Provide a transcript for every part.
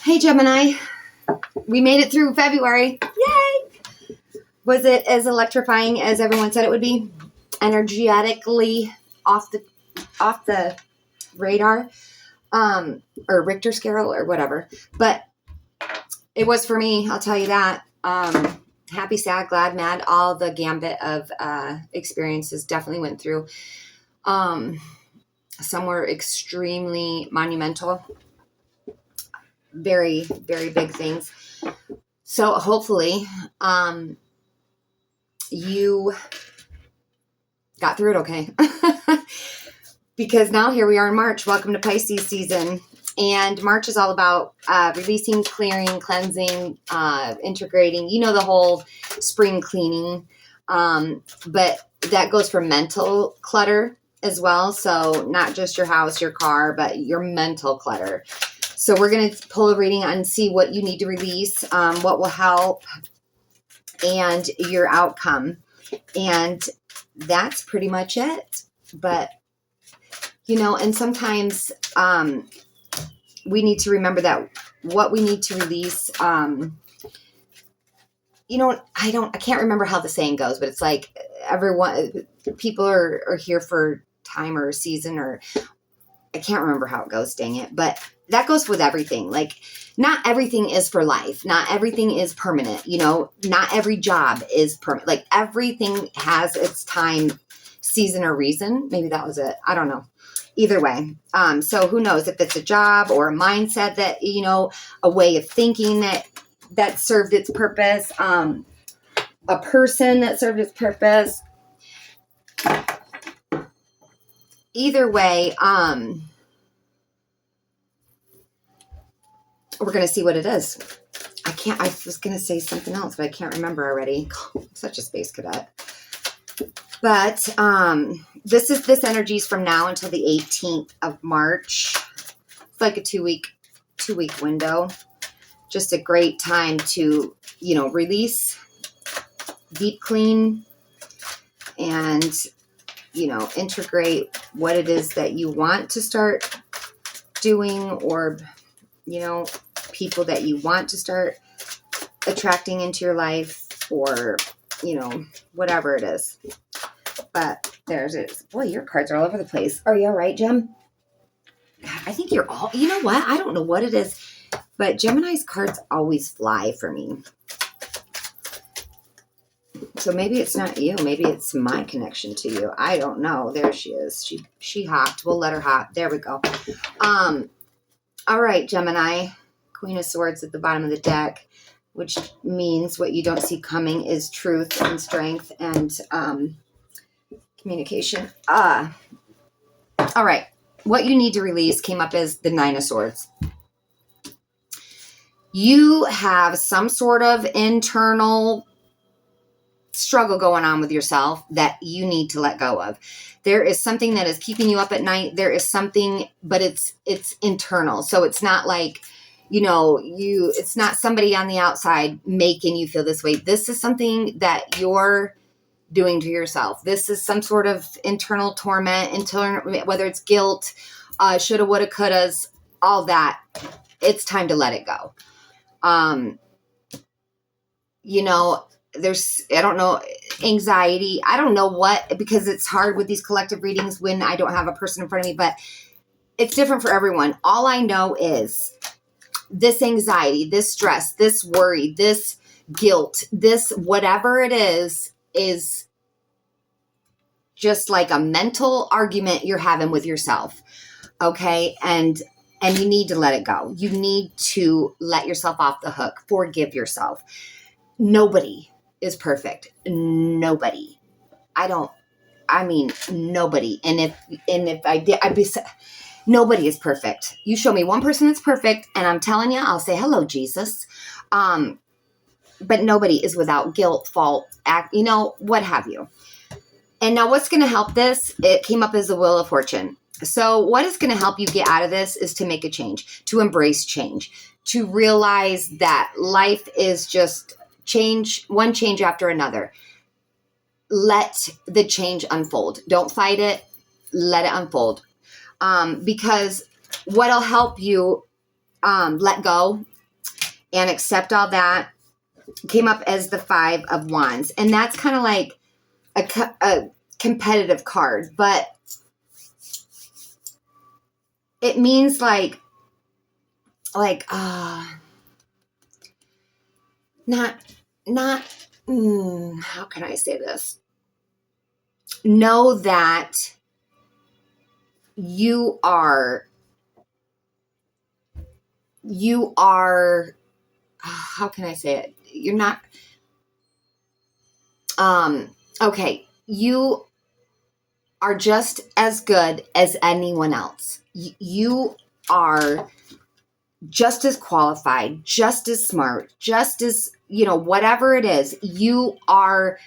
Hey, Gemini. We made it through February. Yay! Was it as electrifying as everyone said it would be? Energetically off the radar, or Richter scale or whatever. But it was for me. I'll tell you that. Happy, sad, glad, mad. All the gambit of experiences definitely went through. Some were extremely monumental. Very, very big things. So hopefully, you got through it okay. Because now here we are in March. Welcome to Pisces season. And March is all about releasing, clearing, cleansing, integrating, the whole spring cleaning. But that goes for mental clutter as well. So not just your house, your car, but your mental clutter. So we're going to pull a reading and see what you need to release, what will help, and your outcome. And that's pretty much it. But, and sometimes we need to remember that what we need to release, I can't remember how the saying goes, but it's like people are here for time or a season, or I can't remember how it goes, dang it. But that goes with everything. Like, not everything is for life. Not everything is permanent. Not every job is permanent. Like, everything has its time, season, or reason. Maybe that was it. I don't know. Either way. So who knows if it's a job or a mindset that, a way of thinking that served its purpose, a person that served its purpose. Either way, we're going to see what it is. I was going to say something else, but I can't remember already. I'm such a space cadet. But this energy is from now until the 18th of March. It's like a two week window. Just a great time to, release, deep clean, and, integrate what it is that you want to start doing, or, people that you want to start attracting into your life, or, whatever it is. But there's it. Boy, your cards are all over the place. Are you all right, Gem? God, I think you're all, you know what? I don't know what it is, but Gemini's cards always fly for me. So maybe it's not you. Maybe it's my connection to you. I don't know. There she is. She hopped. We'll let her hop. There we go. All right, Gemini. Queen of Swords at the bottom of the deck, which means what you don't see coming is truth and strength and communication. All right. What you need to release came up as the Nine of Swords. You have some sort of internal struggle going on with yourself that you need to let go of. There is something that is keeping you up at night. There is something, but it's internal. So it's not like, it's not somebody on the outside making you feel this way. This is something that you're doing to yourself. This is some sort of internal torment, whether it's guilt, shoulda, woulda, couldas, all that. It's time to let it go. There's, I don't know, anxiety. I don't know what, because it's hard with these collective readings when I don't have a person in front of me, but it's different for everyone. All I know is this anxiety, this stress, this worry, this guilt, this whatever it is just like a mental argument you're having with yourself. Okay. And you need to let it go. You need to let yourself off the hook. Forgive yourself. Nobody is perfect. Nobody. Nobody. And if I did, nobody is perfect. You show me one person that's perfect, and I'm telling you, I'll say, hello, Jesus. But nobody is without guilt, fault, what have you. And now what's going to help this? It came up as the Wheel of Fortune. So what is going to help you get out of this is to make a change, to embrace change, to realize that life is just change, one change after another. Let the change unfold. Don't fight it. Let it unfold. Because what'll help you let go and accept all that, came up as the 5 of Wands. And that's kind of like a competitive card, but it means like, how can I say this? Know that you are, how can I say it? You're not, okay. You are just as good as anyone else. You are just as qualified, just as smart, just as, whatever it is, you are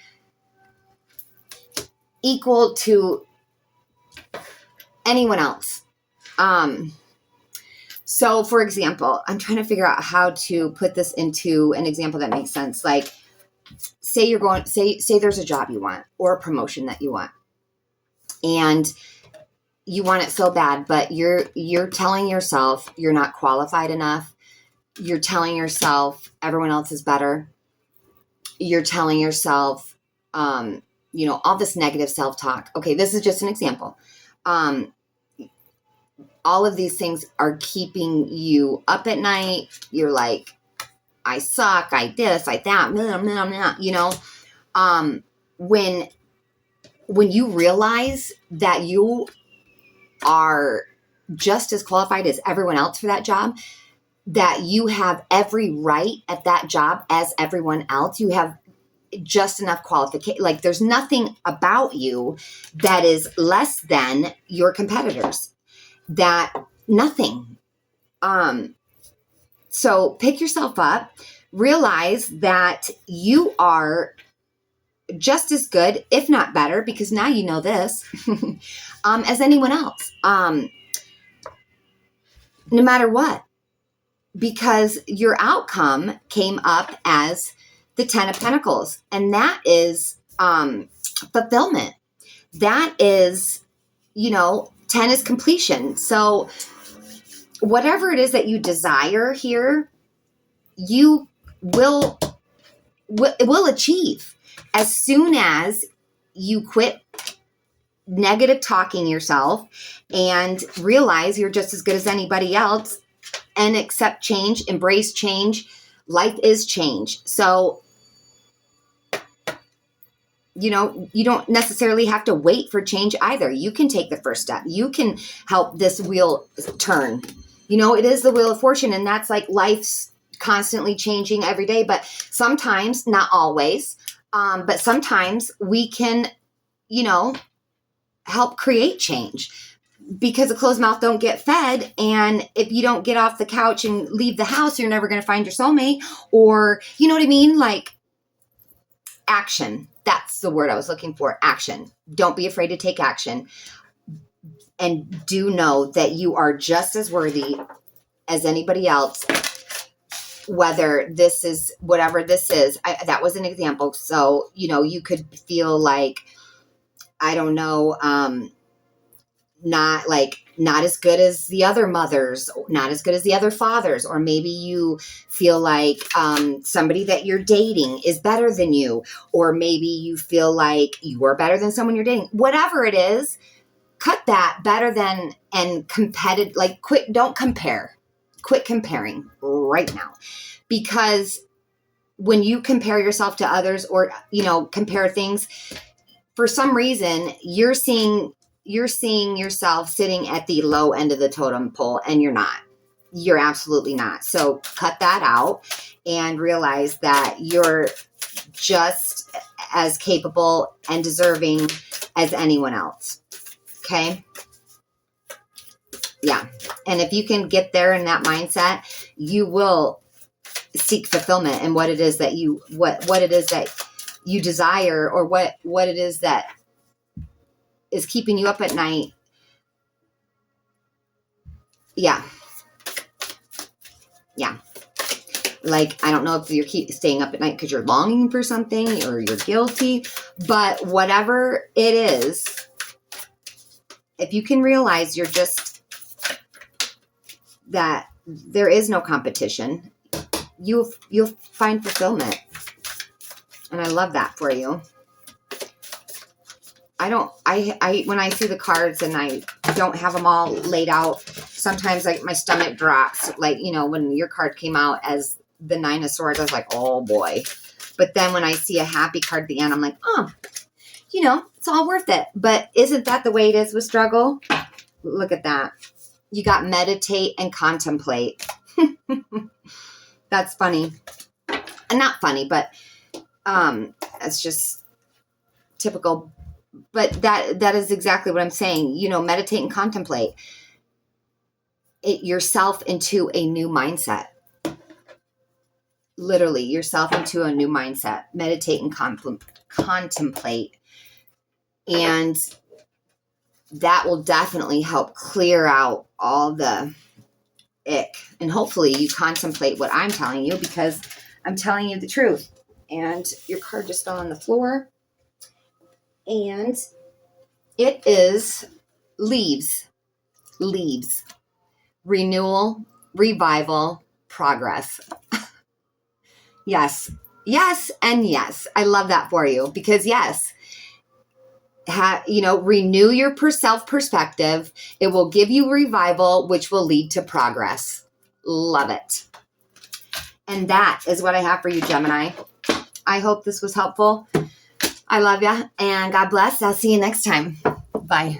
equal to anyone else. So for example, I'm trying to figure out how to put this into an example that makes sense. Like, say there's a job you want or a promotion that you want, and you want it so bad, but you're telling yourself you're not qualified enough. You're telling yourself everyone else is better. You're telling yourself, all this negative self-talk. Okay, this is just an example. All of these things are keeping you up at night. You're like, I suck, I this, I that, blah, blah, blah, when you realize that you are just as qualified as everyone else for that job, that you have every right at that job as everyone else, you have just enough qualification. Like, there's nothing about you that is less than your competitors. That nothing. So pick yourself up, realize that you are just as good, if not better, because now you know this, as anyone else. No matter what, because your outcome came up as the 10 of Pentacles, and that is fulfillment. That is, 10 is completion. So whatever it is that you desire here, you will achieve as soon as you quit negative talking yourself and realize you're just as good as anybody else and accept change, embrace change. Life is change. So, you don't necessarily have to wait for change either. You can take the first step. You can help this wheel turn. It is the wheel of fortune, and that's like life's constantly changing every day. But sometimes, not always, but sometimes we can, help create change, because a closed mouth don't get fed. And if you don't get off the couch and leave the house, you're never going to find your soulmate, or, you know what I mean? Like, action. That's the word I was looking for. Action. Don't be afraid to take action. And do know that you are just as worthy as anybody else, whether this is whatever this is. That was an example. So, you could feel like, I don't know, not as good as the other mothers, not as good as the other fathers, or maybe you feel like somebody that you're dating is better than you, or maybe you feel like you are better than someone you're dating. Whatever it is, cut that better than and competitive. Like, don't compare. Quit comparing right now, because when you compare yourself to others, or compare things, for some reason you're seeing yourself sitting at the low end of the totem pole, and you're not. You're absolutely not. So cut that out and realize that you're just as capable and deserving as anyone else. Okay? Yeah. And if you can get there in that mindset, you will seek fulfillment in what it is that you desire, or what it is that is keeping you up at night. Yeah. Like, I don't know if you're staying up at night because you're longing for something, or you're guilty, but whatever it is, if you can realize you're just that there is no competition. You'll find fulfillment. And I love that for you. When I see the cards and I don't have them all laid out, sometimes like my stomach drops. Like, you know, when your card came out as the 9 of Swords, I was like, oh boy. But then when I see a happy card at the end, I'm like, oh, you know, it's all worth it. But isn't that the way it is with struggle? Look at that. You got meditate and contemplate. That's funny. And not funny, but it's just typical. But that is exactly what I'm saying. You know, meditate and contemplate yourself into a new mindset. Literally, yourself into a new mindset. Meditate and contemplate. And that will definitely help clear out all the ick. And hopefully you contemplate what I'm telling you, because I'm telling you the truth. And your card just fell on the floor. And it is leaves, renewal, revival, progress. Yes, and yes. I love that for you, because yes, renew your self-perspective. It will give you revival, which will lead to progress. Love it. And that is what I have for you, Gemini. I hope this was helpful. I love you, and God bless. I'll see you next time. Bye.